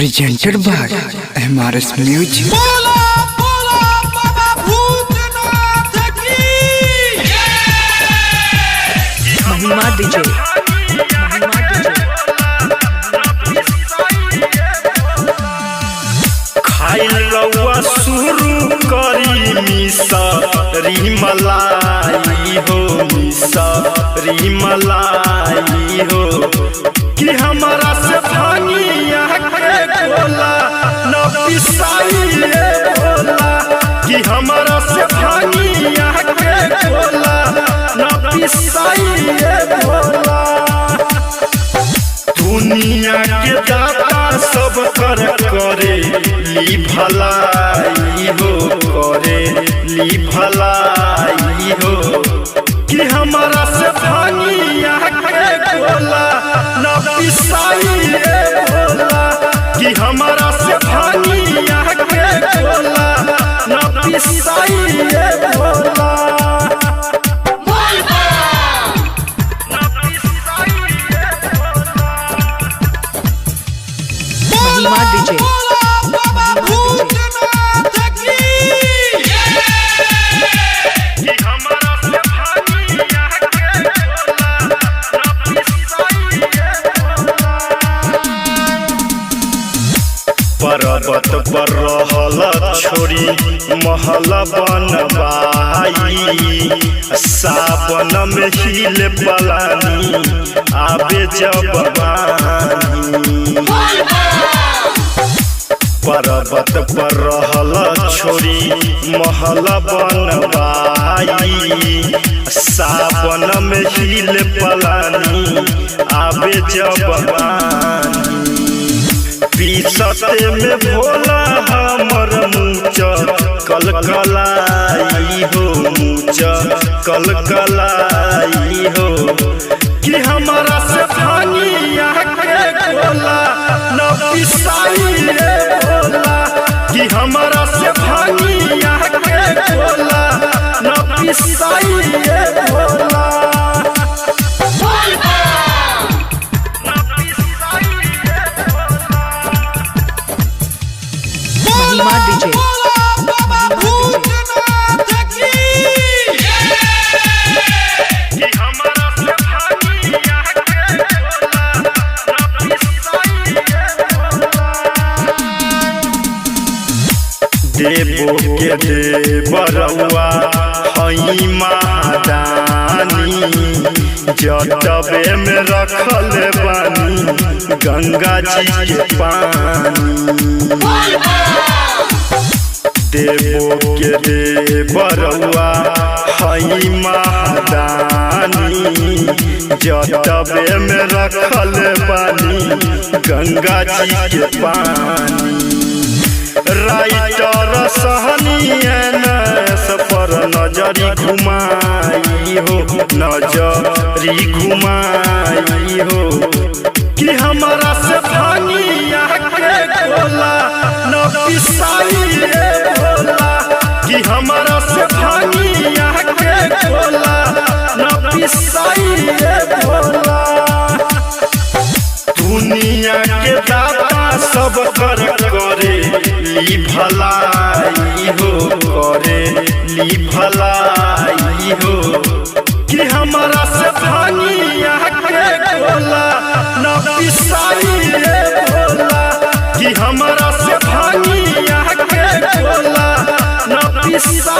presented by MRS Music. महिमा DJ खाइल रउआ शुरू करी मिसरी मलाई हो मिसरी मलाई हो कि हमारा से भानिया के गोला न पिसाइए भोला कि हमारा से भानिया के गोला न पिसाइए भोला दुनिया के दाता सब कर करे ली भलाई हो करे ली भलाई हो कि हमारा से भानिया के गोला न पिसाइए भोला कि हमारा से भानिया के गोला न पिसाइए भोला महिमा डीजे पर्वत पर रहल छोरी महल बनवाई सावन में हिले पलानी आबे जब बानी पर्वत पर रहल छोरी महल बनवाई सावन में हिले पलानी आबे जब बानी पीसते में भोला हमर मुँच कलकलाई हो मुँच कलकलाई हो कि हमारा से भानिया के गोला न पिसाइए भोला कि हमारा से भानिया के गोला न पिसाइए भोला महिमा डीजे देवो के देवरउआ हई महादानी जटबे में रखल बानी गंगा जी के पानी देवो के देवरउआ हई महादानी जटबे में रखल बानी गंगा जी के पानी राइटर सहनियन पर नजरी घुमाई हो नजरी घुमाई हो कि हमारा से भानिया के गोला न पिसाइए भोला कि हमारा से भानिया के गोला न पिसाइए भोला दुनिया के दाता सब कर करे ली भलाई हो करे ली भलाई हो कि हमारा से भानिया के गोला न पिसाइए भोला कि हमारा से भानिया के गोला न पिसाइए